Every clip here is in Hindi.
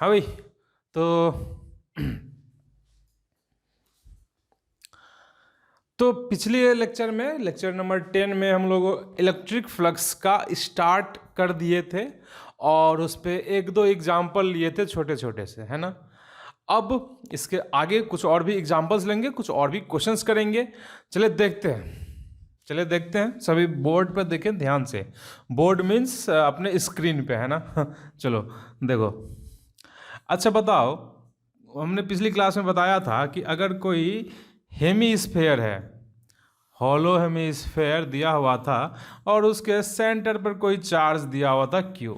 हाँ भाई, तो पिछले लेक्चर में, लेक्चर नंबर 10 में हम लोग इलेक्ट्रिक फ्लक्स का स्टार्ट कर दिए थे और उस पर एक दो एग्जाम्पल लिए थे छोटे छोटे से, है ना। अब इसके आगे कुछ और भी एग्जाम्पल्स लेंगे, कुछ और भी क्वेश्चंस करेंगे। चले देखते हैं। सभी बोर्ड पर देखें ध्यान से। बोर्ड मीन्स अपने स्क्रीन पे, है ना। चलो देखो। अच्छा बताओ, हमने पिछली क्लास में बताया था कि अगर कोई हेमीस्फेयर है, हॉलो हेमीस्फेयर दिया हुआ था और उसके सेंटर पर कोई चार्ज दिया हुआ था Q,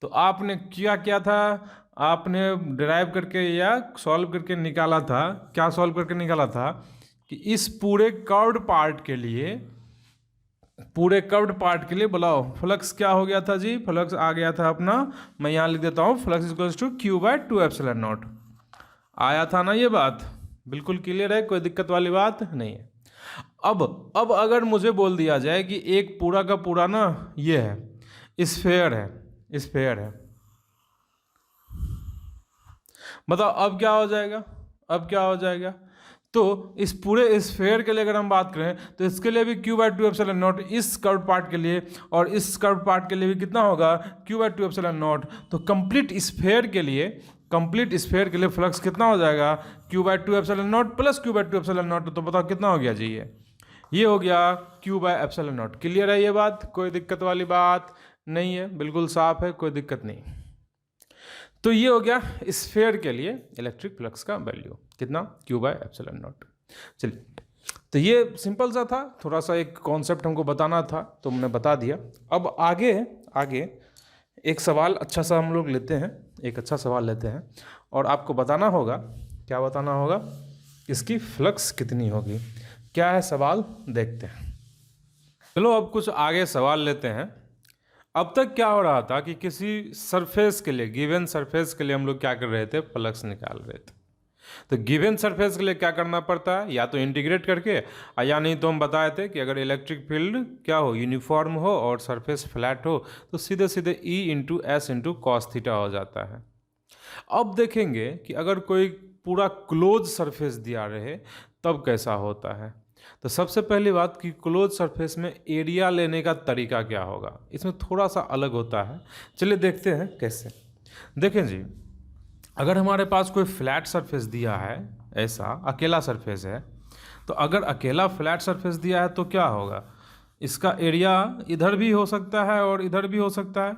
तो आपने क्या था, आपने डिराइव करके या सॉल्व करके निकाला था। क्या सॉल्व करके निकाला था कि इस पूरे कर्व्ड पार्ट के लिए, बुलाओ फ्लक्स क्या हो गया था जी। फ्लक्स आ गया था अपना, मैं यहाँ लिख देता हूँ, फ्लक्स इक्वल्स टू Q/2ε0। आया था ना ये बात, बिल्कुल क्लियर है, कोई दिक्कत वाली बात नहीं है। अब अगर मुझे बोल दिया जाए कि एक पूरा का पूरा ना ये है, स्फेयर है, बताओ अब क्या हो जाएगा। तो इस पूरे स्फेयर के लिए अगर हम बात करें तो इसके लिए भी Q/2ε0, इस कर्व पार्ट के लिए और इस कर्व पार्ट के लिए भी कितना होगा, Q/2ε0। तो कंप्लीट स्फेयर के लिए फ्लक्स कितना हो जाएगा, Q/2ε0 प्लस Q/2ε0। तो बताओ कितना हो गया जी, ये हो गया Q/ε0। क्लियर है ये बात, कोई दिक्कत वाली बात नहीं है, बिल्कुल साफ है, कोई दिक्कत नहीं। तो ये हो गया स्फेयर के लिए इलेक्ट्रिक फ्लक्स का वैल्यू, कितना, Q/ε0। चलिए, तो ये सिंपल सा था, थोड़ा सा एक कॉन्सेप्ट हमको बताना था तो हमने बता दिया। अब आगे एक सवाल अच्छा सा हम लोग लेते हैं, एक अच्छा सवाल लेते हैं और आपको बताना होगा, क्या बताना होगा, इसकी फ्लक्स कितनी होगी। क्या है सवाल, देखते हैं। चलो अब कुछ आगे सवाल लेते हैं। अब तक क्या हो रहा था कि किसी सरफेस के लिए, गिवन सरफेस के लिए हम लोग क्या कर रहे थे, फ्लक्स निकाल रहे थे। तो गिवन सरफेस के लिए क्या करना पड़ता है, या तो इंटीग्रेट करके, या नहीं तो हम बताए थे कि अगर इलेक्ट्रिक फील्ड क्या हो, यूनिफॉर्म हो और सरफेस फ्लैट हो तो सीधे सीधे E/S/cos थीटा हो जाता है। अब देखेंगे कि अगर कोई पूरा क्लोज सरफेस दिया रहे तब कैसा होता है। तो सबसे पहली बात कि क्लोज सरफेस में एरिया लेने का तरीका क्या होगा, इसमें थोड़ा सा अलग होता है। चलिए देखते हैं कैसे। देखें जी, अगर हमारे पास कोई फ्लैट सरफेस दिया है, ऐसा अकेला सरफेस है, तो अगर अकेला फ्लैट सरफेस दिया है तो क्या होगा, इसका एरिया इधर भी हो सकता है और इधर भी हो सकता है।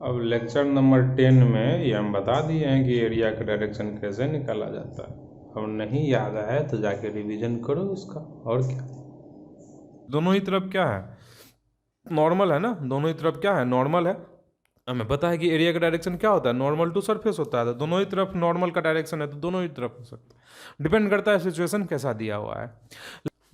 अब लेक्चर नंबर 10 में ये हम बता दिए हैं कि एरिया का डायरेक्शन कैसे निकाला जाता है। अब नहीं याद है तो जाके रिवीजन करो उसका, और क्या। दोनों ही तरफ क्या है, नॉर्मल है ना, दोनों ही तरफ क्या है, नॉर्मल है। हमें पता है कि एरिया का डायरेक्शन क्या होता है, नॉर्मल टू सरफेस होता है। तो दोनों ही तरफ नॉर्मल का डायरेक्शन है तो दोनों ही तरफ हो सकता है, डिपेंड करता है सिचुएशन कैसा दिया हुआ है।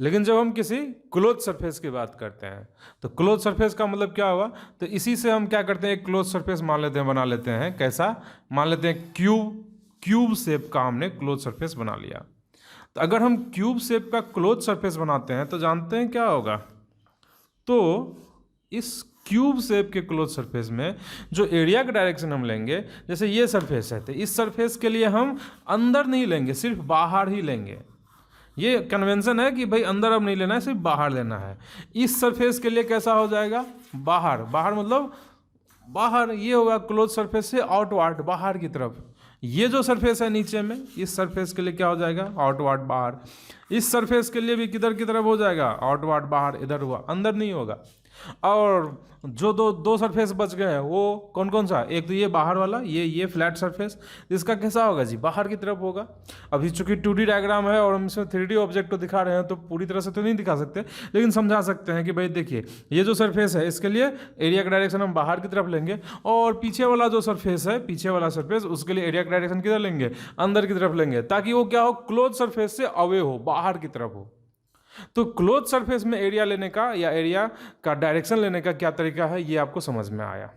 लेकिन जब हम किसी क्लोज सरफेस की बात करते हैं तो क्लोज सरफेस का मतलब क्या हुआ, तो इसी से हम क्या करते हैं, एक क्लोज सरफेस मान लेते हैं, बना लेते हैं। कैसा मान लेते हैं, क्यूब शेप का हमने क्लोज सरफेस बना लिया। तो अगर हम क्यूब शेप का क्लोज सरफेस बनाते हैं तो जानते हैं क्या होगा, तो इस क्यूब शेप के क्लोज सरफेस में जो एरिया का डायरेक्शन हम लेंगे, जैसे ये सरफेस है तो इस सरफेस के लिए हम अंदर नहीं लेंगे, सिर्फ बाहर ही लेंगे। ये कन्वेंशन है कि भाई अंदर अब नहीं लेना है, सिर्फ बाहर लेना है। इस सरफेस के लिए कैसा हो जाएगा, बाहर मतलब बाहर, ये होगा क्लोज सरफेस से आउटवर्ड, बाहर की तरफ। ये जो सरफेस है नीचे में, इस सरफेस के लिए क्या हो जाएगा, आउटवर्ड बाहर। इस सरफेस के लिए भी किधर की तरफ हो जाएगा, आउटवर्ड बाहर, इधर हुआ, अंदर नहीं होगा। और जो दो सरफेस बच गए हैं वो कौन कौन सा, एक तो ये बाहर वाला, ये फ्लैट सरफेस, इसका कैसा होगा जी, बाहर की तरफ होगा। अभी चूंकि 2D डायग्राम है और हम इसमें 3D ऑब्जेक्ट को दिखा रहे हैं तो पूरी तरह से तो नहीं दिखा सकते, लेकिन समझा सकते हैं कि भाई देखिए ये जो सरफेस है इसके लिए एरिया का डायरेक्शन हम बाहर की तरफ लेंगे, और पीछे वाला जो सरफेस है, पीछे वाला सरफेस, उसके लिए एरिया का डायरेक्शन किधर लेंगे, अंदर की तरफ लेंगे, ताकि वो क्या हो, क्लोज सरफेस से अवे हो, बाहर की तरफ हो। तो क्लोज सरफेस में एरिया लेने का या एरिया का डायरेक्शन लेने का क्या तरीका है, ये आपको समझ में आया,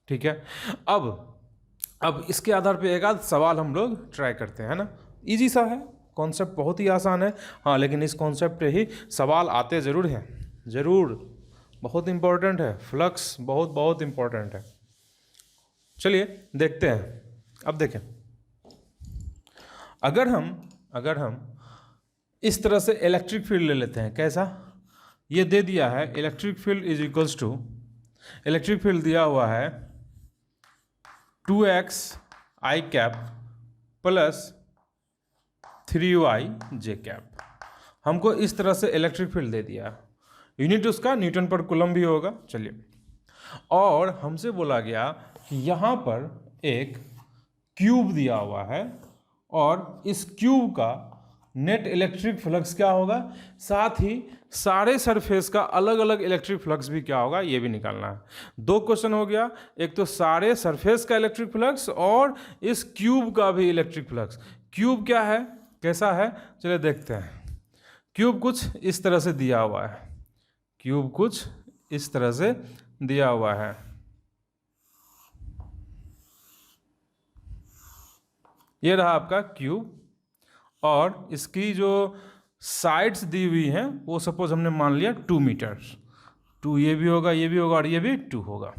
ठीक है। अब इसके आधार पे एक आध सवाल हम लोग ट्राई करते हैं, ना। इजी सा है, कॉन्सेप्ट बहुत ही आसान है, हाँ, लेकिन इस कॉन्सेप्ट पे ही सवाल आते ज़रूर हैं, ज़रूर, बहुत इंपॉर्टेंट है, फ्लक्स बहुत बहुत इंपॉर्टेंट है। चलिए देखते हैं। अब देखें, अगर हम इस तरह से इलेक्ट्रिक फील्ड ले लेते हैं, कैसा, ये दे दिया है electric field is equals to, electric field दिया हुआ है 2x i cap plus 3y j cap. हमको इस तरह से इलेक्ट्रिक फील्ड दे दिया, यूनिट उसका न्यूटन पर कूलम भी होगा। चलिए, और हमसे बोला गया कि यहाँ पर एक क्यूब दिया हुआ है और इस क्यूब का नेट इलेक्ट्रिक फ्लक्स क्या होगा, साथ ही सारे सरफेस का अलग अलग इलेक्ट्रिक फ्लक्स भी क्या होगा, ये भी निकालना है। दो क्वेश्चन हो गया, एक तो सारे सरफेस का इलेक्ट्रिक फ्लक्स और इस क्यूब का भी इलेक्ट्रिक फ्लक्स। क्यूब क्या है, कैसा है, चलिए देखते हैं। क्यूब कुछ इस तरह से दिया हुआ है, क्यूब कुछ इस तरह से दिया हुआ है। ये रहा आपका क्यूब और इसकी जो साइड्स दी हुई हैं वो सपोज हमने मान लिया 2 मीटर, 2 ये भी होगा, ये भी होगा और ये भी 2 होगा।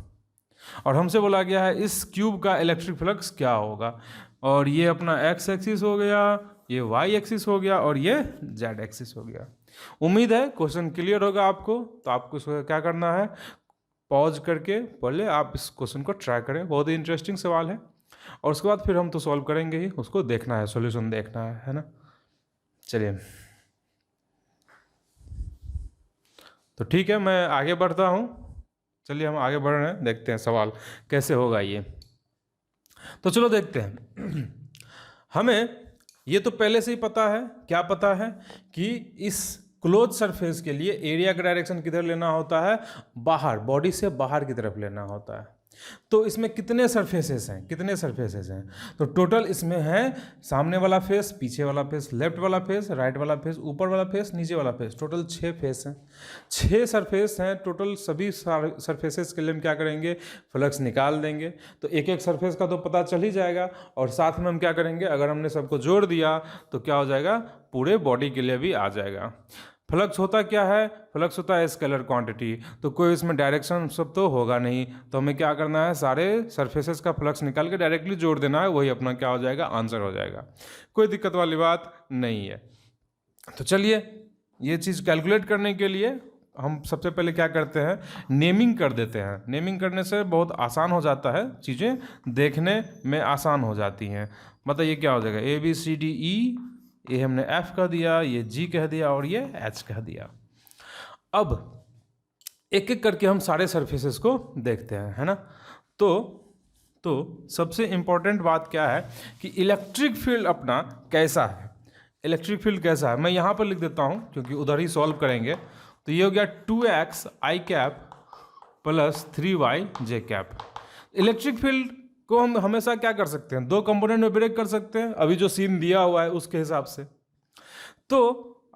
और हमसे बोला गया है इस क्यूब का इलेक्ट्रिक फ्लक्स क्या होगा, और ये अपना एक्स एक्सिस हो गया, ये वाई एक्सिस हो गया और ये जेड एक्सिस हो गया। उम्मीद है क्वेश्चन क्लियर होगा आपको। तो आपको इसको क्या करना है, पॉज करके पहले आप इस क्वेश्चन को ट्राई करें, बहुत ही इंटरेस्टिंग सवाल है। और उसके बाद फिर हम तो सॉल्व करेंगे ही, उसको देखना है, सॉल्यूशन देखना है ना। चलिए, तो ठीक है, मैं आगे बढ़ता हूँ। चलिए हम आगे बढ़ रहे हैं, देखते हैं सवाल कैसे होगा ये। तो चलो देखते हैं। हमें ये तो पहले से ही पता है, क्या पता है कि इस क्लोज सरफेस के लिए एरिया का डायरेक्शन किधर लेना होता है, बाहर, बॉडी से बाहर की तरफ लेना होता है। तो इसमें कितने सरफेसेस हैं, कितने सरफेसेस हैं, तो टोटल इसमें है सामने वाला फेस, पीछे वाला फेस, लेफ्ट वाला फेस, राइट वाला फेस, ऊपर वाला फेस, नीचे वाला फेस, टोटल 6 फेस हैं, 6 सरफेस हैं टोटल। सभी सरफेसेस के लिए हम क्या करेंगे, फ्लक्स निकाल देंगे। तो एक एक सरफेस का तो पता चल ही जाएगा, और साथ में हम क्या करेंगे, अगर हमने सबको जोड़ दिया तो क्या हो जाएगा, पूरे बॉडी के लिए भी आ जाएगा। फ्लक्स होता क्या है, फ्लक्स होता है स्केलर क्वांटिटी, तो कोई इसमें डायरेक्शन सब तो होगा नहीं, तो हमें क्या करना है, सारे सरफेसेस का फ्लक्स निकाल के डायरेक्टली जोड़ देना है, वही अपना क्या हो जाएगा, आंसर हो जाएगा। कोई दिक्कत वाली बात नहीं है। तो चलिए, ये चीज़ कैलकुलेट करने के लिए हम सबसे पहले क्या करते हैं, नेमिंग कर देते हैं। नेमिंग करने से बहुत आसान हो जाता है, चीज़ें देखने में आसान हो जाती हैं। बताइए क्या हो जाएगा, ABCDE, ये हमने F कह दिया, ये G कह दिया और ये H कह दिया। अब एक एक करके हम सारे सरफेसेस को देखते हैं, है ना। तो सबसे इम्पोर्टेंट बात क्या है कि इलेक्ट्रिक फील्ड अपना कैसा है, इलेक्ट्रिक फील्ड कैसा है, मैं यहाँ पर लिख देता हूँ क्योंकि उधर ही सॉल्व करेंगे। तो ये हो गया 2x i cap plus 3y j cap. Electric field को हम हमेशा क्या कर सकते हैं, 2 कंपोनेंट में ब्रेक कर सकते हैं, अभी जो सीन दिया हुआ है उसके हिसाब से। तो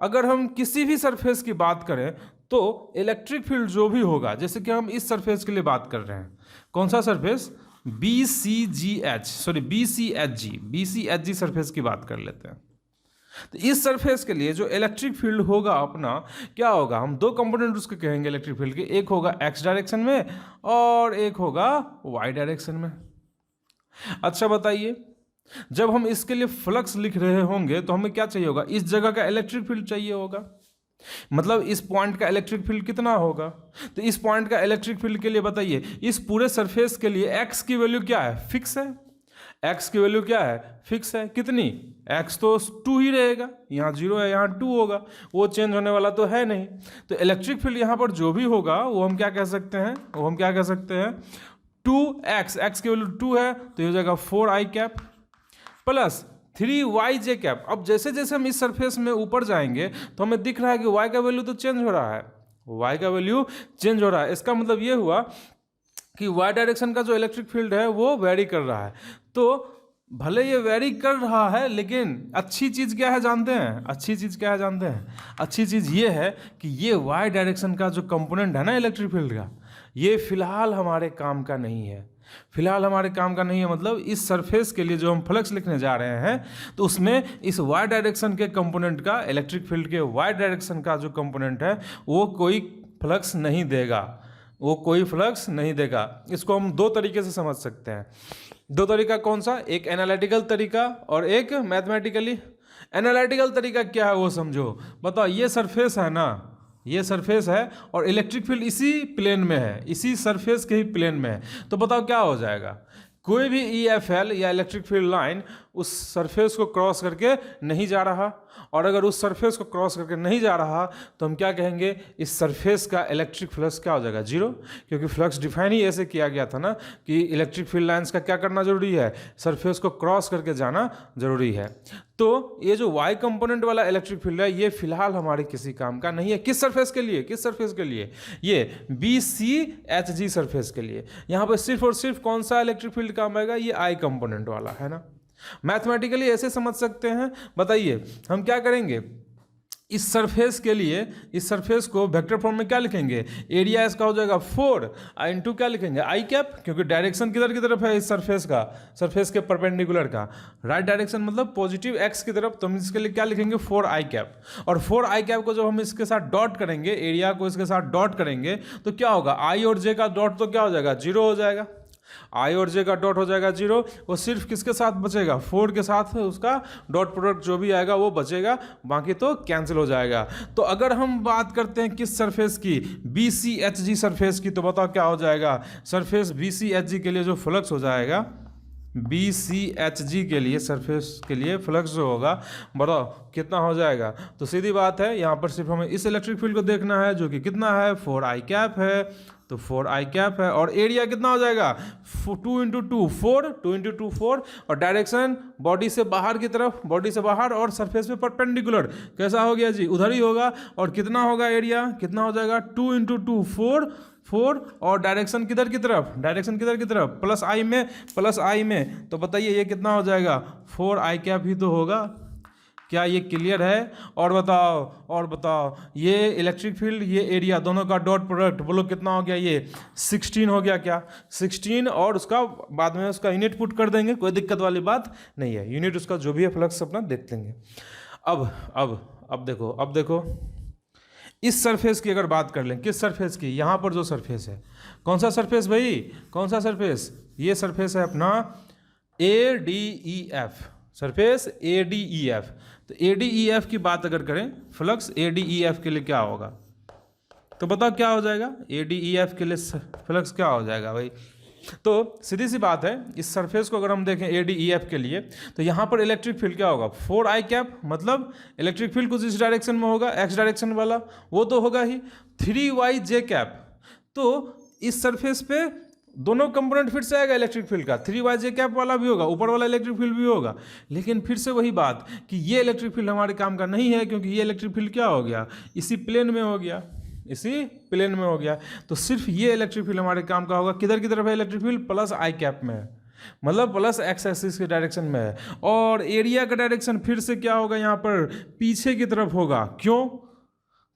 अगर हम किसी भी सरफेस की बात करें तो इलेक्ट्रिक फील्ड जो भी होगा, जैसे कि हम इस सरफेस के लिए बात कर रहे हैं, कौन सा सरफेस, BCHG सरफेस की बात कर लेते हैं। तो इस सरफेस के लिए जो इलेक्ट्रिक फील्ड होगा अपना क्या होगा, हम 2 कंपोनेंट उसके कहेंगे इलेक्ट्रिक फील्ड के, एक होगा x डायरेक्शन में और एक होगा y डायरेक्शन में। अच्छा बताइए, जब हम इसके लिए फ्लक्स लिख रहे होंगे तो हमें क्या चाहिए होगा, इस जगह का इलेक्ट्रिक फील्ड चाहिए होगा, मतलब इस पॉइंट का इलेक्ट्रिक फील्ड कितना होगा। तो इस पॉइंट का इलेक्ट्रिक फील्ड के लिए बताइए, इस पूरे सरफेस के लिए x की वैल्यू क्या है, फिक्स है, x की वैल्यू क्या है, फिक्स है, कितनी, x तो 2 ही रहेगा, यहाँ 0 है, यहाँ 2 होगा, वो चेंज होने वाला तो है नहीं। तो इलेक्ट्रिक फील्ड यहाँ पर जो भी होगा वो हम क्या कह सकते हैं, 2x, x की वैल्यू 2 है तो ये हो जाएगा 4i cap plus 3y j cap. अब जैसे जैसे हम इस सरफेस में ऊपर जाएंगे तो हमें दिख रहा है कि y का वैल्यू तो चेंज हो रहा है, y का वैल्यू चेंज हो रहा है। इसका मतलब ये हुआ कि y डायरेक्शन का जो इलेक्ट्रिक फील्ड है वो वेरी कर रहा है। तो भले ये वेरी कर रहा है, लेकिन अच्छी चीज़ क्या है जानते हैं, अच्छी चीज़ क्या है जानते हैं, अच्छी चीज़ ये है कि ये y डायरेक्शन का जो कंपोनेंट है ना इलेक्ट्रिक फील्ड का, ये फिलहाल हमारे काम का नहीं है, फिलहाल हमारे काम का नहीं है। मतलब इस सरफेस के लिए जो हम फ्लक्स लिखने जा रहे हैं तो उसमें इस y डायरेक्शन के कंपोनेंट का, इलेक्ट्रिक फील्ड के y डायरेक्शन का जो कंपोनेंट है वो कोई फ्लक्स नहीं देगा, वो कोई फ्लक्स नहीं देगा। इसको हम 2 तरीके से समझ सकते हैं। दो तरीका कौन सा, एक एनालिटिकल तरीका और एक मैथमेटिकली। एनालिटिकल तरीका क्या है वो समझो। बताओ ये सरफेस है ना, ये सरफेस है और इलेक्ट्रिक फील्ड इसी प्लेन में है, इसी सरफेस के ही प्लेन में है। तो बताओ क्या हो जाएगा, कोई भी EFL या इलेक्ट्रिक फील्ड लाइन उस सरफेस को क्रॉस करके नहीं जा रहा, और अगर उस सरफेस को क्रॉस करके नहीं जा रहा तो हम क्या कहेंगे, इस सरफेस का इलेक्ट्रिक फ्लक्स क्या हो जाएगा, जीरो। क्योंकि फ्लक्स डिफाइन ही ऐसे किया गया था ना कि इलेक्ट्रिक फील्ड लाइंस का क्या करना जरूरी है, सरफेस को क्रॉस करके जाना जरूरी है। तो ये जो y कंपोनेंट वाला इलेक्ट्रिक फील्ड है ये फिलहाल हमारे किसी काम का नहीं है। किस सरफेस के लिए, किस सरफेस के लिए, ये BCHG सरफेस के लिए। यहाँ पर सिर्फ और सिर्फ कौन सा इलेक्ट्रिक फील्ड काम आएगा, ये I कंपोनेंट वाला है ना। मैथमेटिकली ऐसे समझ सकते हैं। बताइए हम क्या करेंगे, इस सरफेस के लिए, इस सरफेस को वेक्टर फॉर्म में क्या लिखेंगे, एरिया इसका हो जाएगा 4 इंटू क्या लिखेंगे, आई कैप, क्योंकि डायरेक्शन किधर की तरफ है इस सरफेस का, सरफेस के परपेंडिकुलर का राइट डायरेक्शन मतलब पॉजिटिव एक्स की तरफ। तो हम इसके लिए क्या लिखेंगे, 4 आई कैप। और 4 आई कैप को जब हम इसके साथ डॉट करेंगे, एरिया को इसके साथ डॉट करेंगे तो क्या होगा, आई और जे का डॉट तो क्या हो जाएगा, जीरो हो जाएगा। आई और जे का डॉट हो जाएगा जीरो, वो सिर्फ किसके साथ बचेगा, 4 के साथ उसका डॉट प्रोडक्ट जो भी आएगा वो बचेगा, बाकी तो कैंसिल हो जाएगा। तो अगर हम बात करते हैं किस सरफेस की, BCHG सरफेस की, तो बताओ क्या हो जाएगा, सरफेस BCHG के लिए जो फ्लक्स हो जाएगा, BCHG के लिए सरफेस के लिए फ्लक्स जो होगा बताओ कितना हो जाएगा। तो सीधी बात है, यहाँ पर सिर्फ हमें इस इलेक्ट्रिक फील्ड को देखना है जो कि कितना है, 4 आई कैप है। तो 4 आई कैप है और एरिया कितना हो जाएगा, 2 इंटू 2 4, 2 इंटू 2 4, और डायरेक्शन बॉडी से बाहर की तरफ, बॉडी से बाहर और सरफेस पे परपेंडिकुलर, कैसा हो गया जी, उधर ही होगा। और कितना होगा एरिया, कितना हो जाएगा, 2 इंटू 2 4, और डायरेक्शन किधर की तरफ, डायरेक्शन किधर की तरफ, प्लस आई में, प्लस आई में। तो बताइए ये कितना हो जाएगा, 4 आई कैप ही तो होगा। क्या ये क्लियर है? और बताओ, और बताओ, ये इलेक्ट्रिक फील्ड, ये एरिया, दोनों का डॉट प्रोडक्ट बोलो कितना हो गया, ये 16 हो गया। क्या 16? और उसका बाद में उसका यूनिट पुट कर देंगे, कोई दिक्कत वाली बात नहीं है, यूनिट उसका जो भी है फ्लक्स अपना देख लेंगे। अब देखो इस सरफेस की अगर बात कर लें, किस सरफेस की, यहाँ पर जो सरफेस है, कौन सा सरफेस भाई, कौन सा सरफेस, ये सरफेस है अपना ADEF, सरफेस ADEF। तो ADEF की बात अगर करें, फ्लक्स ADEF के लिए क्या होगा, तो बताओ क्या हो जाएगा, ADEF के लिए फ्लक्स क्या हो जाएगा भाई। तो सीधी सी बात है, इस सरफेस को अगर हम देखें ADEF के लिए, तो यहाँ पर इलेक्ट्रिक फील्ड क्या होगा, 4 आई कैप, मतलब इलेक्ट्रिक फील्ड कुछ इस डायरेक्शन में होगा, एक्स डायरेक्शन वाला, वो तो होगा ही, 3y जे कैप। तो इस सरफेस पे दोनों कंपोनेंट फिर से आएगा इलेक्ट्रिक फील्ड का, 3y जे कैप वाला भी होगा, ऊपर वाला इलेक्ट्रिक फील्ड भी होगा। लेकिन फिर से वही बात कि ये इलेक्ट्रिक फील्ड हमारे काम का नहीं है, क्योंकि ये इलेक्ट्रिक फील्ड क्या हो गया, इसी प्लेन में हो गया, इसी प्लेन में हो गया। तो सिर्फ ये इलेक्ट्रिक फील्ड हमारे काम का होगा, किधर की तरफ है इलेक्ट्रिक फील्ड, प्लस आई कैप में है, मतलब प्लस एक्स एक्सिस के डायरेक्शन में है। और एरिया का डायरेक्शन फिर से क्या होगा, यहाँ पर पीछे की तरफ होगा। क्यों?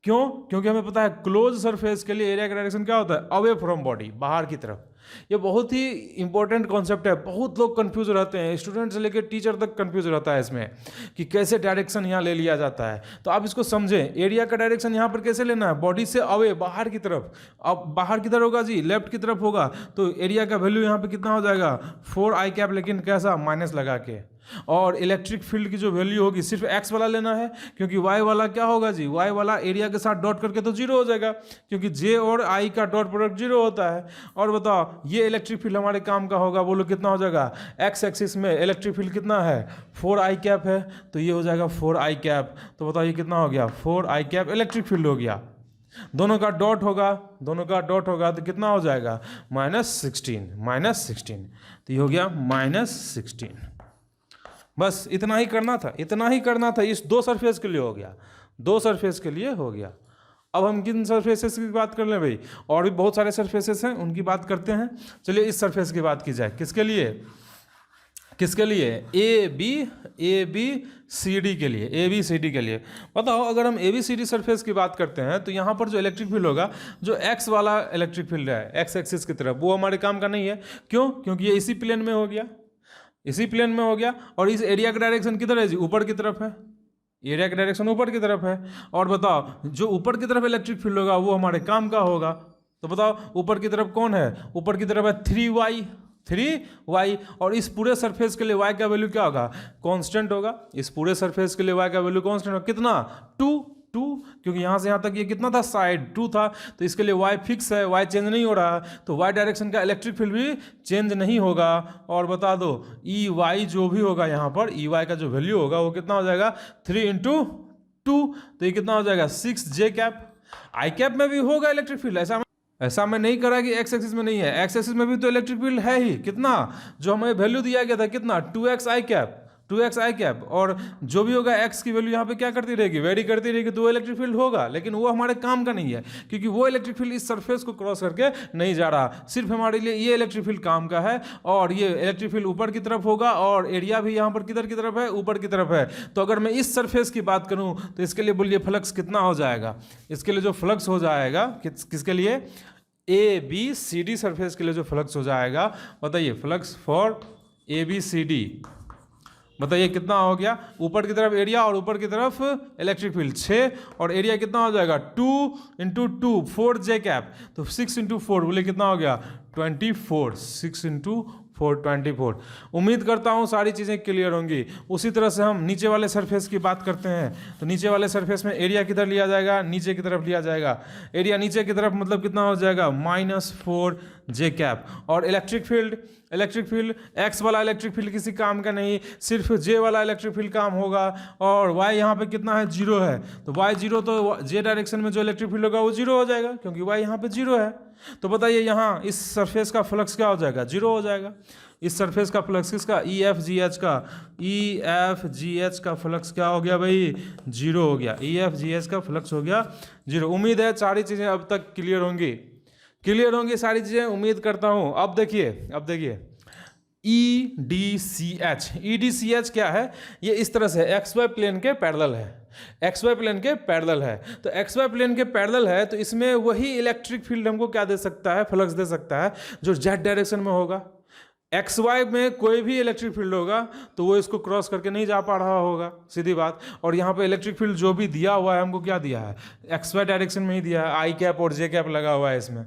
क्योंकि हमें पता है क्लोज सरफेस के लिए एरिया का डायरेक्शन क्या होता है, अवे फ्रॉम बॉडी, बाहर की तरफ। ये बहुत ही इंपॉर्टेंट कॉन्सेप्ट है, बहुत लोग कंफ्यूज रहते हैं, स्टूडेंट से लेकर टीचर तक कंफ्यूज रहता है इसमें कि कैसे डायरेक्शन यहाँ ले लिया जाता है। तो आप इसको समझें, एरिया का डायरेक्शन यहाँ पर कैसे लेना है, बॉडी से अवे, बाहर की तरफ। अब बाहर किधर होगा जी, लेफ्ट की तरफ होगा। तो एरिया का वैल्यू यहाँ पे कितना हो जाएगा, 4 आई कैप, लेकिन कैसा, माइनस लगा के। और इलेक्ट्रिक फील्ड की जो वैल्यू होगी सिर्फ एक्स वाला लेना है, क्योंकि वाई वाला क्या होगा जी, वाई वाला एरिया के साथ डॉट करके तो जीरो हो जाएगा, क्योंकि जे और आई का डॉट प्रोडक्ट जीरो होता है। और बताओ ये इलेक्ट्रिक फील्ड हमारे काम का होगा, बोलो कितना हो जाएगा, एक्स एक्सिस में इलेक्ट्रिक फील्ड कितना है, 4 आई कैप है, तो ये हो जाएगा 4 आई कैप। तो बताओ ये कितना हो गया, 4 आई कैप इलेक्ट्रिक फील्ड हो गया। दोनों का डॉट होगा, दोनों का डॉट होगा तो कितना हो जाएगा, -16। तो ये हो गया -16। बस इतना ही करना था, इतना ही करना था। इस दो सरफेस के लिए हो गया, दो सरफेस के लिए हो गया। अब हम किन सरफेसेस की बात कर लें भाई, और भी बहुत सारे सरफेसेस हैं, उनकी बात करते हैं। चलिए इस सरफेस की बात की जाए, किसके लिए, किसके लिए, ABCD के लिए, ABCD के लिए। बताओ अगर हम ABCD सरफेस की बात करते हैं तो यहाँ पर जो इलेक्ट्रिक फील्ड होगा, जो एक्स वाला इलेक्ट्रिक फील्ड है एक्स एक्सिस की तरफ, वो हमारे काम का नहीं है। क्यों? क्योंकि ये इसी प्लेन में हो गया, इसी प्लेन में हो गया। और इस एरिया का डायरेक्शन किधर है जी, ऊपर की तरफ है, एरिया का डायरेक्शन ऊपर की तरफ है। और बताओ जो ऊपर की तरफ इलेक्ट्रिक फील्ड होगा वो हमारे काम का होगा। तो बताओ ऊपर की तरफ कौन है, ऊपर की तरफ है 3y, 3y, और इस पूरे सरफेस के लिए y का वैल्यू क्या होगा, कांस्टेंट होगा। इस पूरे सरफेस के लिए y का वैल्यू कांस्टेंट होगा, कितना, 2, क्योंकि यहाँ से यहाँ तक ये कितना था, साइड 2 था, तो इसके लिए y फिक्स है, y चेंज नहीं हो रहा, तो y डायरेक्शन का इलेक्ट्रिक फील्ड भी चेंज नहीं होगा। और बता दो EY जो भी होगा यहाँ पर, EY का जो वैल्यू होगा वो कितना हो जाएगा, 3 × 2, तो ये कितना हो जाएगा, 6j कैप। आई कैप में भी होगा इलेक्ट्रिक फील्ड, ऐसा मैं नहीं करा कि एक्स एक्सिस में नहीं है, एक्स एक्सिस में भी तो इलेक्ट्रिक फील्ड है ही, कितना, जो हमें वैल्यू दिया गया था कितना, 2x आई कैप, और जो भी होगा x की वैल्यू यहाँ पे क्या करती रहेगी, वेरी करती रहेगी, तो वो इलेक्ट्रिक फील्ड होगा, लेकिन वो हमारे काम का नहीं है, क्योंकि वो इलेक्ट्रिक फील्ड इस सरफेस को क्रॉस करके नहीं जा रहा, सिर्फ हमारे लिए ये इलेक्ट्रिक फील्ड काम का है, और ये इलेक्ट्रिक फील्ड ऊपर की तरफ होगा, और एरिया भी यहाँ पर किधर की तरफ है, ऊपर की तरफ है। तो अगर मैं इस सरफेस की बात करूँ तो इसके लिए बोलिए फ्लक्स कितना हो जाएगा, इसके लिए जो फ्लक्स हो जाएगा किसके लिए, ABCD सरफेस के लिए जो फ्लक्स हो जाएगा, बताइए, फ्लक्स फॉर ABCD, बताइए कितना हो गया, ऊपर की तरफ एरिया और ऊपर की तरफ इलेक्ट्रिक फील्ड 6, और एरिया कितना हो जाएगा, 2 × 2 4j कैप, तो 6 × 4 बोले कितना हो गया, 24, 6 × 4 24। उम्मीद करता हूँ सारी चीज़ें क्लियर होंगी। उसी तरह से हम नीचे वाले सरफेस की बात करते हैं, तो नीचे वाले सरफेस में एरिया किधर लिया जाएगा, नीचे की तरफ लिया जाएगा, एरिया नीचे की तरफ मतलब कितना हो जाएगा, -4j कैप, और इलेक्ट्रिक फील्ड x वाला इलेक्ट्रिक फील्ड किसी काम का नहीं, सिर्फ j वाला इलेक्ट्रिक फील्ड काम होगा, और y यहाँ पे कितना है, 0 है, तो y 0, तो j डायरेक्शन में जो इलेक्ट्रिक फील्ड होगा वो 0 हो जाएगा, क्योंकि y यहाँ पे 0 है। तो बताइए यहाँ इस सरफेस का फ्लक्स क्या हो जाएगा, 0 हो जाएगा। इस सरफेस का फ्लक्स किसका, EFGH का फ्लक्स क्या हो गया भाई, 0 हो गया, EFGH का फ्लक्स हो गया 0। उम्मीद है सारी चीज़ें अब तक क्लियर होंगी सारी चीज़ें, उम्मीद करता हूँ। अब देखिए EDCH क्या है, ये इस तरह से XY प्लेन के पैरेलल है, तो XY प्लेन के पैरेलल है, तो इसमें वही इलेक्ट्रिक फील्ड हमको क्या दे सकता है, फ्लक्स दे सकता है, जो Z डायरेक्शन में होगा। XY में कोई भी इलेक्ट्रिक फील्ड होगा तो वो इसको क्रॉस करके नहीं जा पा रहा होगा, सीधी बात। और यहाँ पे इलेक्ट्रिक फील्ड जो भी दिया हुआ है हमको क्या दिया है, XY डायरेक्शन में ही दिया है, आई कैप और जे कैप लगा हुआ है इसमें।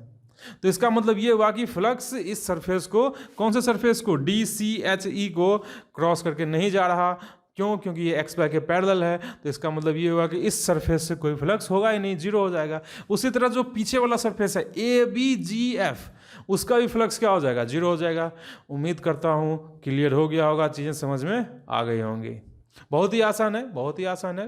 तो इसका मतलब ये हुआ कि फ्लक्स इस सरफेस को, कौन से सरफेस को, DCHE को क्रॉस करके नहीं जा रहा। क्यों? क्योंकि ये XY के पैरेलल है, तो इसका मतलब ये हुआ कि इस सरफेस से कोई फ्लक्स होगा ही नहीं, 0 हो जाएगा। उसी तरह जो पीछे वाला सरफेस है ABGF, उसका भी फ्लक्स क्या हो जाएगा, 0 हो जाएगा। उम्मीद करता हूँ क्लियर हो गया होगा, चीज़ें समझ में आ गई होंगी। बहुत ही आसान है,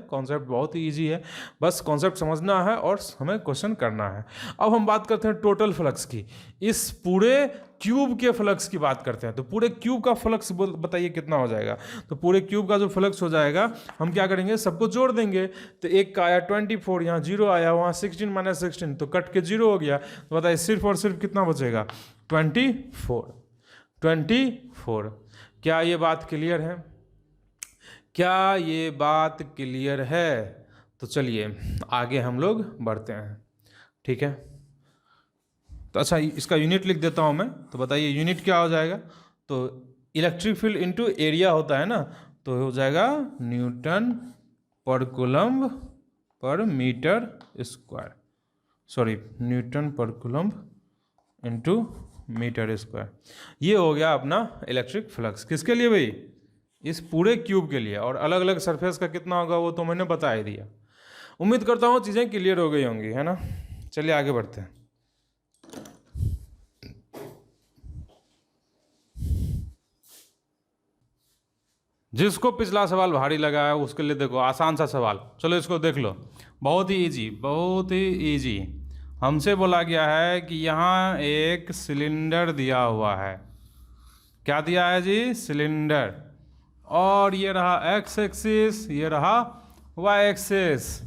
कॉन्सेप्ट बहुत ही इजी है, बस कॉन्सेप्ट समझना है और हमें क्वेश्चन करना है। अब हम बात करते हैं टोटल फ्लक्स की, इस पूरे क्यूब के फ्लक्स की बात करते हैं। तो पूरे क्यूब का फ्लक्स बताइए कितना हो जाएगा। तो पूरे क्यूब का जो फ्लक्स हो जाएगा, हम क्या करेंगे, सबको जोड़ देंगे। तो एक का आया 24, यहाँ 0 आया, वहाँ 16 - 16, तो कट के 0 हो गया। तो बताइए सिर्फ और सिर्फ कितना बचेगा, 24। क्या ये बात क्लियर है? तो चलिए आगे हम लोग बढ़ते हैं, ठीक है। तो अच्छा, इसका यूनिट लिख देता हूँ मैं। तो बताइए यूनिट क्या हो जाएगा। तो इलेक्ट्रिक फील्ड इनटू एरिया होता है ना, तो हो जाएगा न्यूटन पर कूलम्ब पर मीटर स्क्वायर, न्यूटन पर कूलम्ब इनटू मीटर स्क्वायर। ये हो गया अपना इलेक्ट्रिक फ्लक्स। किसके लिए भाई? इस पूरे क्यूब के लिए। और अलग अलग सरफेस का कितना होगा वो तो मैंने बता ही दिया। उम्मीद करता हूँ चीज़ें क्लियर हो गई होंगी, है ना। चलिए आगे बढ़ते हैं। जिसको पिछला सवाल भारी लगा है उसके लिए देखो आसान सा सवाल, चलो इसको देख लो। बहुत ही इजी। हमसे बोला गया है कि यहाँ एक सिलेंडर दिया हुआ है। क्या दिया है जी? सिलेंडर। और ये रहा x एक्सिस, ये रहा y एक्सिस,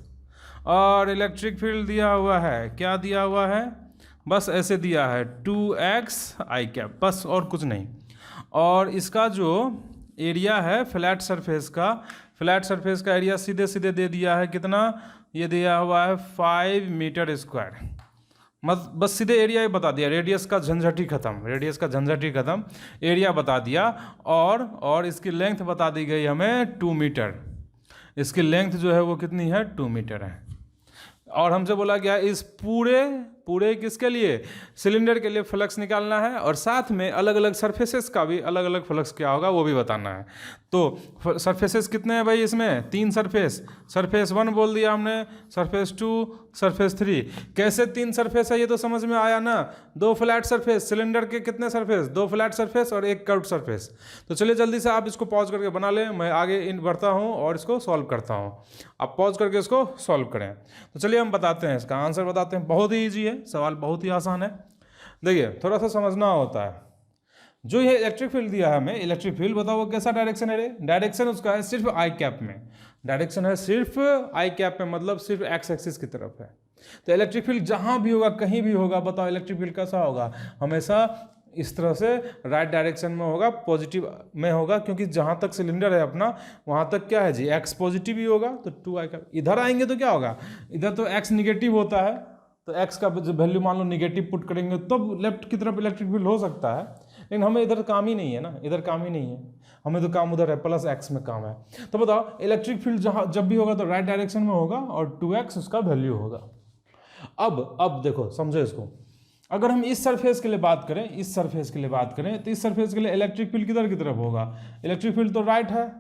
और इलेक्ट्रिक फील्ड दिया हुआ है। क्या दिया हुआ है? बस ऐसे दिया है 2x आई कैप, बस और कुछ नहीं। और इसका जो एरिया है फ्लैट सरफेस का एरिया सीधे सीधे दे दिया है कितना? ये दिया हुआ है 5 मीटर स्क्वायर। बस सीधे एरिया ही बता दिया, रेडियस का झंझट ही खत्म, एरिया बता दिया। और इसकी लेंथ बता दी गई हमें 2 मीटर। इसकी लेंथ जो है वो कितनी है? 2 मीटर है। और हमसे बोला गया इस पूरे पूरे किसके लिए, सिलेंडर के लिए फ्लक्स निकालना है, और साथ में अलग अलग सरफेसेस का भी अलग अलग फ्लक्स क्या होगा वो भी बताना है। तो सरफेसेस कितने हैं भाई इसमें, 3 सरफेस, सरफेस 1 बोल दिया हमने, सरफेस 2, सरफेस 3। कैसे 3 सरफेस है ये तो समझ में आया ना, 2 फ्लैट सरफेस, सिलेंडर के कितने सरफेस, 2 फ्लैट सरफेस और 1 कर्व्ड सरफेस। तो चलिए जल्दी से आप इसको पॉज करके बना लें, मैं आगे इन बढ़ता हूँ और इसको सॉल्व करता हूँ, आप पॉज करके इसको सॉल्व करें। तो चलिए हम बताते हैं, इसका आंसर बताते हैं। बहुत ही ईजी है सवाल, बहुत ही आसान है। देखिए थोड़ा सा समझना होता है, जो ये इलेक्ट्रिक फील्ड दिया है हमें, इलेक्ट्रिक फील्ड बताओ वो कैसा डायरेक्शन है रे, डायरेक्शन उसका है सिर्फ आई कैप में, डायरेक्शन है सिर्फ आई कैप में, मतलब सिर्फ एक्स एक्सिस की तरफ है। तो इलेक्ट्रिक फील्ड जहां भी होगा, कहीं भी होगा, बताओ इलेक्ट्रिक फील्ड कैसा होगा, हमेशा इस तरह से राइट डायरेक्शन में होगा, पॉजिटिव में होगा, क्योंकि जहां तक सिलेंडर है अपना वहां तक क्या है जी, एक्स पॉजिटिव ही होगा, तो 2 आई कैप। इधर आएंगे तो क्या होगा, इधर तो एक्स निगेटिव होता है, तो एक्स का वैल्यू मान लो निगेटिव पुट करेंगे तब लेफ्ट की तरफ इलेक्ट्रिक फील्ड हो सकता है, लेकिन हमें इधर काम ही नहीं है ना, इधर काम ही नहीं है, हमें तो काम उधर है, प्लस एक्स में काम है। तो बताओ इलेक्ट्रिक फील्ड जहाँ जब भी होगा तो राइट डायरेक्शन में होगा और 2x उसका वैल्यू होगा। अब देखो समझो इसको, अगर हम इस सरफेस के लिए बात करें, इस सरफेस के लिए बात करें, तो इस सरफेस के लिए इलेक्ट्रिक फील्ड किधर की तरफ होगा, इलेक्ट्रिक फील्ड तो राइट है,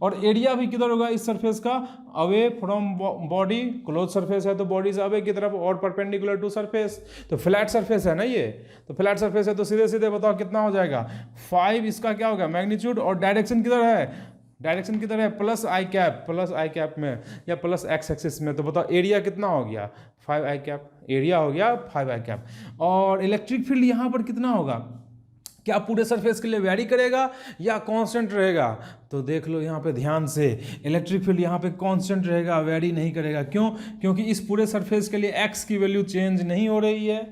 और एरिया भी किधर होगा इस सरफेस का, away from body, close surface है तो बॉडी से अवे की तरफ और परपेंडिकुलर टू सरफेस, तो फ्लैट सरफेस है ना ये, तो फ्लैट सरफेस है तो सीधे सीधे बताओ कितना हो जाएगा 5, इसका क्या होगा मैग्नीट्यूड, और डायरेक्शन किधर है, डायरेक्शन किधर है प्लस आई कैप में या प्लस एक्स एक्सिस में, तो बताओ एरिया कितना हो गया 5 आई कैप, एरिया हो गया 5 आई कैप। और इलेक्ट्रिक फील्ड यहाँ पर कितना होगा, क्या पूरे सरफेस के लिए वैरी करेगा या कांस्टेंट रहेगा, तो देख लो यहाँ पे ध्यान से, इलेक्ट्रिक फील्ड यहाँ पे कांस्टेंट रहेगा, वैरी नहीं करेगा। क्यों, क्योंकि इस पूरे सरफेस के लिए एक्स की वैल्यू चेंज नहीं हो रही है,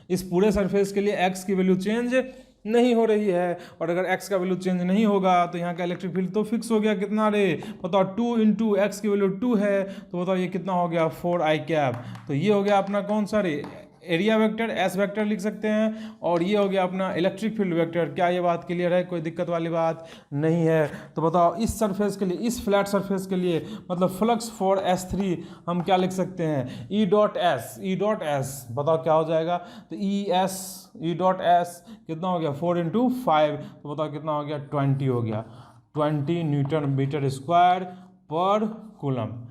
इस पूरे सरफेस के लिए एक्स की वैल्यू चेंज नहीं हो रही है, और अगर x का वैल्यू चेंज नहीं होगा तो यहाँ का इलेक्ट्रिक फील्ड तो फिक्स हो गया, कितना रे बताओ 2 इंटू एक्स की वैल्यू 2 है, तो बताओ ये कितना हो गया 4 आई कैप। तो ये हो गया अपना कौन सा रे, एरिया वेक्टर, एस वेक्टर लिख सकते हैं, और ये हो गया अपना इलेक्ट्रिक फील्ड वेक्टर। क्या ये बात क्लियर है, कोई दिक्कत वाली बात नहीं है। तो बताओ इस सरफेस के लिए, इस फ्लैट सरफेस के लिए मतलब फ्लक्स फॉर S3 हम क्या लिख सकते हैं, ई डॉट एस, बताओ क्या हो जाएगा, तो ई डॉट एस कितना हो गया 4 इंटू 5, तो बताओ कितना हो गया 20 हो गया, 20 न्यूटन मीटर स्क्वायर पर कूलम।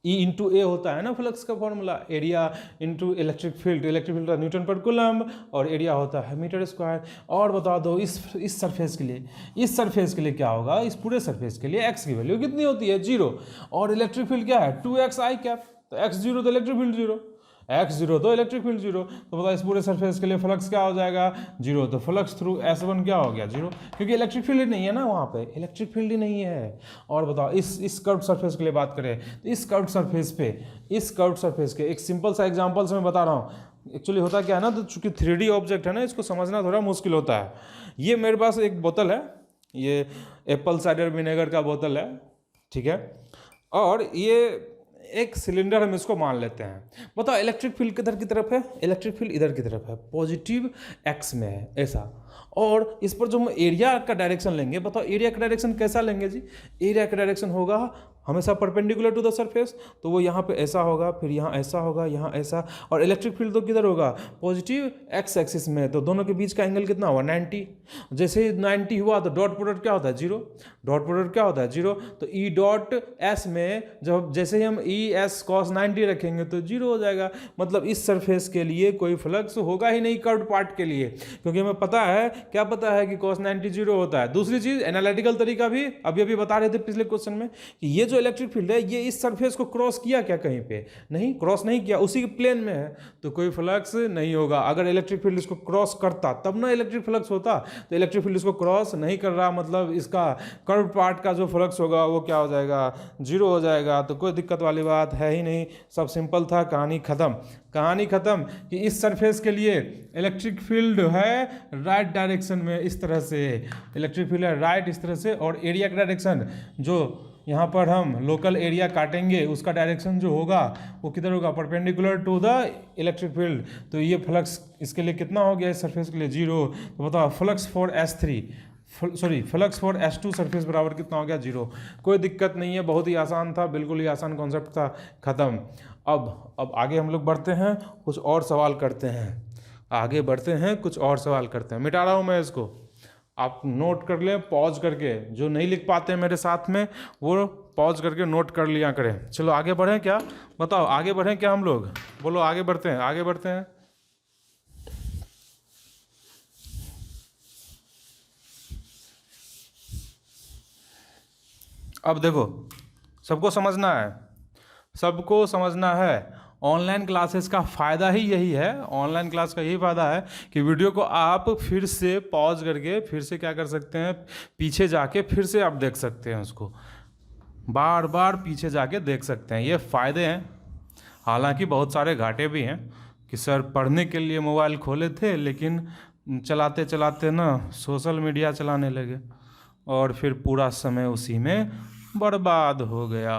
ई इंटू ए होता है ना फ्लक्स का formula, area into electric field का न्यूटन पर कूलम, और एरिया होता है मीटर स्क्वायर। और बता दो इस सरफेस के लिए, इस सरफेस के लिए क्या होगा, इस पूरे सरफेस के लिए एक्स की वैल्यू कितनी होती है 0, और इलेक्ट्रिक फील्ड क्या है 2x आई कैप, तो x 0 तो इलेक्ट्रिक फील्ड 0, x 0 तो इलेक्ट्रिक फील्ड 0, तो बताओ इस पूरे सरफेस के लिए फ्लक्स क्या हो जाएगा 0, तो फ्लक्स थ्रू S1 क्या हो गया 0, क्योंकि इलेक्ट्रिक फील्ड नहीं है ना वहाँ पे, इलेक्ट्रिक फील्ड ही नहीं है। और बताओ इस कर्व्ड सरफेस के लिए बात करें, तो इस कर्व्ड सरफेस पे, इस कर्व्ड सरफेस के एक सिंपल सा एग्जांपल से मैं बता रहा हूँ। एक्चुअली होता क्या है ना, तो चूंकि 3D ऑब्जेक्ट है ना, इसको समझना थोड़ा मुश्किल होता है। ये मेरे पास एक बोतल है, ये एप्पल साइडर विनेगर का बोतल है, ठीक है, और ये एक सिलेंडर हम इसको मान लेते हैं। बताओ इलेक्ट्रिक फील्ड किधर की तरफ है, इलेक्ट्रिक फील्ड इधर की तरफ है, पॉजिटिव एक्स में है ऐसा, और इस पर जो हम एरिया का डायरेक्शन लेंगे, बताओ एरिया का डायरेक्शन कैसा लेंगे जी, एरिया का डायरेक्शन होगा हमेशा परपेंडिकुलर टू द सरफेस, तो वो यहाँ पे ऐसा होगा, फिर यहाँ ऐसा होगा, यहाँ ऐसा, और इलेक्ट्रिक फील्ड तो किधर होगा पॉजिटिव एक्स एक्सिस में, तो दोनों के बीच का एंगल कितना हुआ 90, जैसे 90 हुआ तो डॉट प्रोडक्ट क्या होता है 0, डॉट प्रोडक्ट क्या होता है 0, तो ई डॉट एस में जब जैसे ही हम ई एस कॉस 90 रखेंगे तो 0 हो जाएगा, मतलब इस सरफेस के लिए कोई फ्लक्स होगा ही नहीं कर्व्ड पार्ट के लिए, क्योंकि हमें पता है, क्या पता है कि cos 90 0 होता है। दूसरी चीज एनालिटिकल तरीका भी अभी बता रहे थे पिछले क्वेश्चन में, कि ये जो इलेक्ट्रिक फील्ड है ये इस सरफेस को क्रॉस किया क्या, कहीं पे नहीं क्रॉस नहीं किया, उसी के प्लेन में है, तो कोई फ्लक्स नहीं होगा। अगर इलेक्ट्रिक फील्ड इसको क्रॉस करता तब ना इलेक्ट्रिक फ्लक्स होता, तो इलेक्ट्रिक फील्ड इसको क्रॉस नहीं कर रहा, मतलब इसका कर्व पार्ट का जो फ्लक्स होगा वो क्या हो जाएगा 0 हो जाएगा, तो कोई दिक्कत वाली बात है ही नहीं, सब सिंपल था, कहानी खत्म। कहानी खत्म कि इस सरफेस के लिए इलेक्ट्रिक फील्ड है राइट डायरेक्शन में, इस तरह से इलेक्ट्रिक फील्ड है राइट इस तरह से, और एरिया का डायरेक्शन जो यहाँ पर हम लोकल एरिया काटेंगे उसका डायरेक्शन जो होगा वो किधर होगा perpendicular to the electric field. तो ये फ्लक्स इसके लिए कितना हो गया इस सरफेस के लिए 0, तो बताओ flux for S3, flux for S2 surface बराबर कितना हो गया, 0। कोई दिक्कत नहीं है, बहुत ही आसान था, बिल्कुल ही आसान कॉन्सेप्ट था, ख़त्म। अब आगे हम लोग बढ़ते हैं, कुछ और सवाल करते हैं, आगे बढ़ते हैं, कुछ और सवाल करते हैं। मिटा रहा हूँ मैं इसको, आप नोट कर लें पॉज करके, जो नहीं लिख पाते हैं मेरे साथ में वो पॉज करके नोट कर लिया करें। चलो आगे बढ़ें क्या, बताओ आगे बढ़ें क्या हम लोग, बोलो आगे बढ़ते हैं, आगे बढ़ते हैं। अब देखो, सबको समझना है, सबको समझना है, ऑनलाइन क्लासेस का फ़ायदा ही यही है, ऑनलाइन क्लास का यही फ़ायदा है कि वीडियो को आप फिर से पॉज करके फिर से क्या कर सकते हैं, पीछे जाके फिर से आप देख सकते हैं, उसको बार बार पीछे जाके देख सकते हैं, ये फ़ायदे हैं। हालांकि बहुत सारे घाटे भी हैं कि सर पढ़ने के लिए मोबाइल खोले थे लेकिन चलाते चलाते ना सोशल मीडिया चलाने लगे और फिर पूरा समय उसी में बर्बाद हो गया।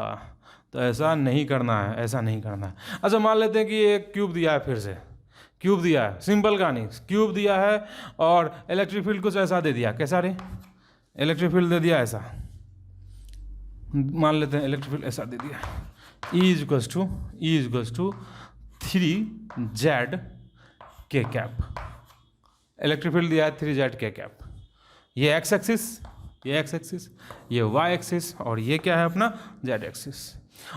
तो ऐसा नहीं करना है, ऐसा नहीं करना है। अच्छा मान लेते हैं कि एक क्यूब दिया है, फिर से क्यूब दिया है, सिंपल कहानी, क्यूब दिया है और इलेक्ट्रिक फील्ड कुछ ऐसा दे दिया, कैसा रे, इलेक्ट्रिक फील्ड दे दिया ऐसा, मान लेते हैं इलेक्ट्रिक फील्ड ऐसा दे दिया, E इज टू 3Z के कैप, इलेक्ट्रिक फील्ड दिया है 3Z के कैप, ये एक्स एक्सिस, ये एक्स एक्सिस, ये वाई एक्सिस, और ये क्या है अपना जेड एक्सिस,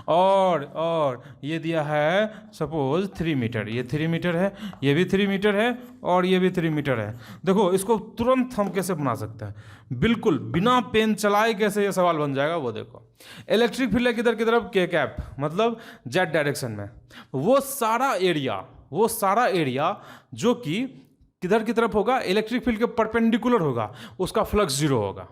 और ये दिया है सपोज 3 मीटर, ये 3 मीटर है, ये भी 3 मीटर है और ये भी 3 मीटर है। देखो इसको तुरंत हम कैसे बना सकते हैं, बिल्कुल बिना पेन चलाए कैसे ये सवाल बन जाएगा, वो देखो। इलेक्ट्रिक फील्ड है किधर की तरफ, के कैप, मतलब जेड डायरेक्शन में, वो सारा एरिया जो कि किधर की तरफ होगा, इलेक्ट्रिक फील्ड के परपेंडिकुलर होगा, उसका फ्लक्स 0 होगा।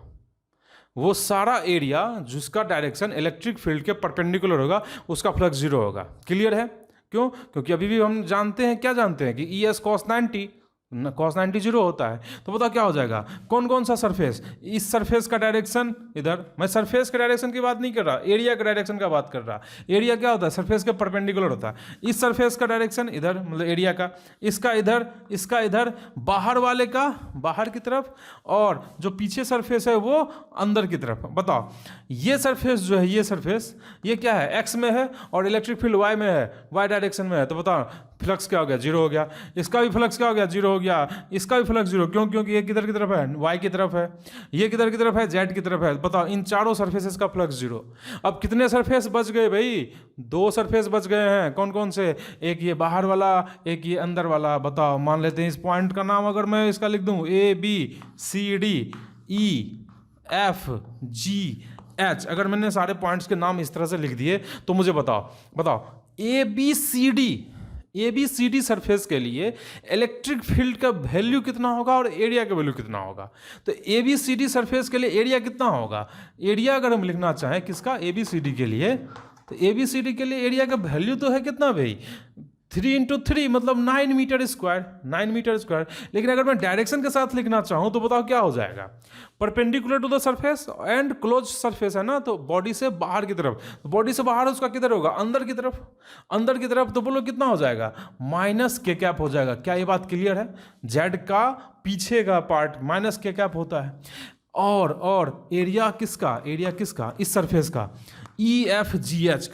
वो सारा एरिया जिसका डायरेक्शन इलेक्ट्रिक फील्ड के परपेंडिकुलर होगा उसका फ्लक्स 0 होगा। क्लियर है? क्यों? क्योंकि अभी भी हम जानते हैं, क्या जानते हैं कि ES cos 90 0 होता है। तो पता क्या हो जाएगा, कौन कौन सा सरफेस, इस सरफेस का डायरेक्शन इधर, मैं सरफेस के डायरेक्शन की बात नहीं कर रहा, एरिया के डायरेक्शन का बात कर रहा। एरिया क्या होता है, सरफेस के परपेंडिकुलर होता है। इस सरफेस का डायरेक्शन इधर, मतलब एरिया का, इसका इधर, बाहर वाले का बाहर की तरफ, और जो पीछे सरफेस है वो अंदर की तरफ। बताओ ये सरफेस जो है, ये सरफेस ये क्या है, एक्स में है और इलेक्ट्रिक फील्ड वाई में है, वाई डायरेक्शन में है। तो बताओ फ्लक्स क्या हो गया, 0 हो गया। इसका भी फ्लक्स क्या हो गया, 0 हो गया। इसका भी फ्लक्स 0, क्यों? क्योंकि ये किधर की तरफ है, वाई की तरफ है, ये किधर की तरफ है, जेड की तरफ है। बताओ इन चारों सरफेसेस का फ्लक्स 0। अब कितने सरफेस बच गए भाई, 2 सरफेस बच गए हैं। कौन कौन से, एक ये बाहर वाला, एक ये अंदर वाला। बताओ मान लेते हैं इस पॉइंट का नाम अगर मैं इसका लिख दूं ABCDEFGH, अगर मैंने सारे पॉइंट्स के नाम इस तरह से लिख दिए तो मुझे बताओ ABCD सरफेस के लिए इलेक्ट्रिक फील्ड का वैल्यू कितना होगा और एरिया का वैल्यू कितना होगा। तो ABCD सरफेस के लिए एरिया कितना होगा, एरिया अगर हम लिखना चाहें किसका, ABCD के लिए, तो ABCD के लिए एरिया का वैल्यू तो है कितना भाई, 3 × 3 मतलब 9 मीटर स्क्वायर। लेकिन अगर मैं डायरेक्शन के साथ लिखना चाहूँ तो बताओ क्या हो जाएगा, perpendicular to the surface and close surface है ना, तो बॉडी से बाहर की तरफ, तो बॉडी से बाहर उसका किधर होगा, अंदर की तरफ। तो बोलो कितना हो जाएगा, -k कैप हो जाएगा। क्या ये बात क्लियर है? जेड का पीछे का पार्ट -k कैप होता है। और एरिया किसका, इस सरफेस का, EFGH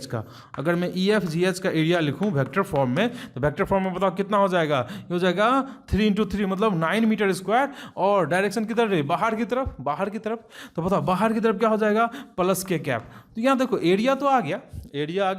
का। अगर मैं EFGH का एरिया लिखूं वेक्टर फॉर्म में, तो वेक्टर फॉर्म में बताओ कितना हो जाएगा, ये हो जाएगा 3 × 3 मतलब 9 मीटर स्क्वायर, और डायरेक्शन किधर रही, बाहर की तरफ। तो बताओ बाहर की तरफ क्या हो जाएगा, +k कैप। तो यहाँ देखो एरिया तो आ गया,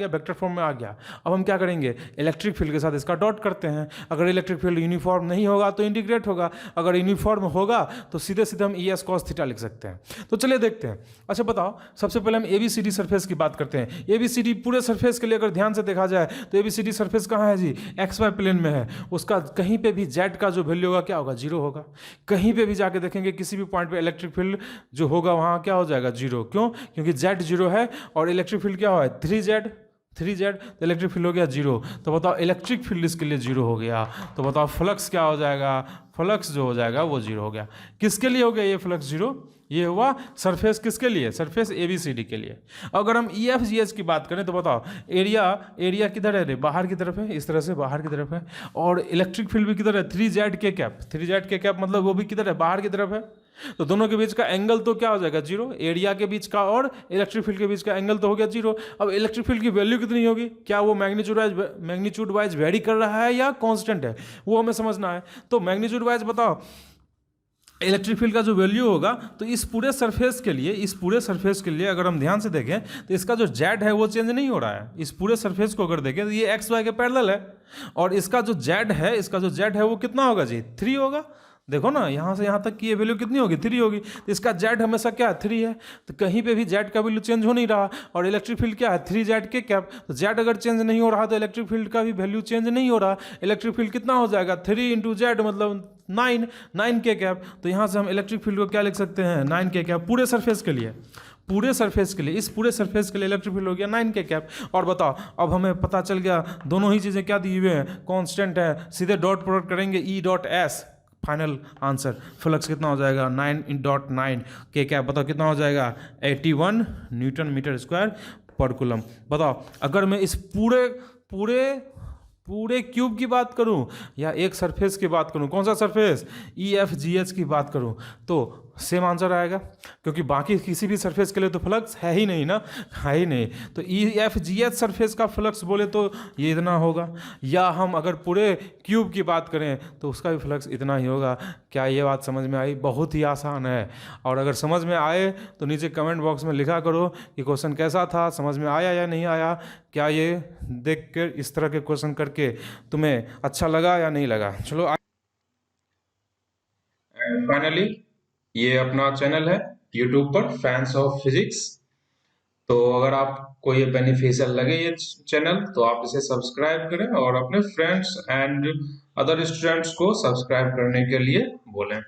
वेक्टर फॉर्म में आ गया। अब हम क्या करेंगे, इलेक्ट्रिक फील्ड के साथ इसका डॉट करते हैं। अगर इलेक्ट्रिक फील्ड यूनिफॉर्म नहीं होगा तो इंटीग्रेट होगा, अगर यूनिफॉर्म होगा तो सीधे हम ES cos θ लिख सकते हैं। तो चलिए देखते हैं। अच्छा बताओ, सबसे पहले हम ABCD सरफेस की बात करते हैं। ABCD पूरे सरफेस के लिए अगर ध्यान से देखा जाए तो ABCD सरफेस कहाँ है जी, XY प्लेन में है। उसका कहीं पे भी Z का जो वैल्यू होगा क्या होगा, 0 होगा। कहीं पे भी जाके देखेंगे किसी भी पॉइंट पे इलेक्ट्रिक फील्ड जो होगा वहाँ क्या हो जाएगा, 0। क्यों? क्योंकि Z 0 है और इलेक्ट्रिक फील्ड क्या है, 3Z, तो इलेक्ट्रिक फील्ड हो गया 0। तो बताओ इलेक्ट्रिक फील्ड इसके लिए 0 हो गया। तो बताओ फ्लक्स क्या हो जाएगा, फ्लक्स जो हो जाएगा वो 0 हो गया। किसके लिए हो गया ये फ्लक्स 0, ये हुआ सरफेस किसके लिए, सरफेस ABCD के लिए। अगर हम EFGH की बात करें तो बताओ एरिया किधर है रे, बाहर की तरफ है, इस तरह से बाहर की तरफ है, और इलेक्ट्रिक फील्ड भी किधर है, 3Z K कैप मतलब वो भी किधर है, बाहर की तरफ है। तो दोनों के बीच का एंगल तो क्या हो जाएगा, जीरो। एरिया के बीच का और इलेक्ट्रिक फील्ड के बीच का एंगल तो हो गया जीरो। अब इलेक्ट्रिक फील्ड की वैल्यू कितनी होगी, क्या वो मैग्नीट्यूड वाइज वेरी कर रहा है या कांस्टेंट है, वो हमें समझना है। तो मैग्नीट्यूड वाइज बताओ इलेक्ट्रिक फील्ड का जो वैल्यू होगा, तो इस पूरे सरफेस के लिए अगर हम ध्यान से देखें तो इसका जो जेड है वो चेंज नहीं हो रहा है। इस पूरे सरफेस को अगर देखें तो ये एक्स वाई के पैरेलल है, और इसका जो जेड है वो कितना होगा जी, 3 होगा। देखो ना, यहाँ से यहाँ तक की ये वैल्यू कितनी होगी, 3 होगी। तो इसका जेड हमेशा क्या, 3 है। तो कहीं पे भी जेड का वैल्यू चेंज हो नहीं रहा, और इलेक्ट्रिक फील्ड क्या है, 3Z K कैप। तो जेड अगर चेंज नहीं हो रहा तो इलेक्ट्रिक फील्ड का भी वैल्यू चेंज नहीं हो रहा। इलेक्ट्रिक फील्ड कितना हो जाएगा, 3 × Z मतलब 9 K कैप। तो यहाँ से हम इलेक्ट्रिक फील्ड को क्या लिख सकते हैं, 9 K कैप पूरे सरफेस के लिए। इस पूरे सरफेस के लिए इलेक्ट्रिक फील्ड हो गया 9 K कैप। और बताओ, अब हमें पता चल गया दोनों ही चीज़ें क्या दी हुई हैं, कांस्टेंट है। सीधे डॉट प्रोडक्ट करेंगे, E.S फाइनल आंसर। फ्लक्स कितना हो जाएगा, 9 K कैप। बताओ कितना हो जाएगा, 81 न्यूटन मीटर स्क्वायर पर कूलम। बताओ अगर मैं इस पूरे क्यूब की बात करूं या एक सरफेस की बात करूं, कौन सा सरफेस, EFGH की बात करूं, तो सेम आंसर आएगा, क्योंकि बाकी किसी भी सरफेस के लिए तो फ्लक्स है ही नहीं ना, है ही नहीं। तो EFGH सरफेस का फ्लक्स बोले तो ये इतना होगा, या हम अगर पूरे क्यूब की बात करें तो उसका भी फ्लक्स इतना ही होगा। क्या ये बात समझ में आई? बहुत ही आसान है। और अगर समझ में आए तो नीचे कमेंट बॉक्स में लिखा करो कि क्वेश्चन कैसा था, समझ में आया या नहीं आया, क्या ये देख कर इस तरह के क्वेश्चन करके तुम्हें अच्छा लगा या नहीं लगा। चलो फाइनली ये अपना चैनल है YouTube पर, फैंस ऑफ फिजिक्स। तो अगर आपको ये बेनिफिशियल लगे ये चैनल, तो आप इसे सब्सक्राइब करें और अपने फ्रेंड्स एंड अदर स्टूडेंट्स को सब्सक्राइब करने के लिए बोलें।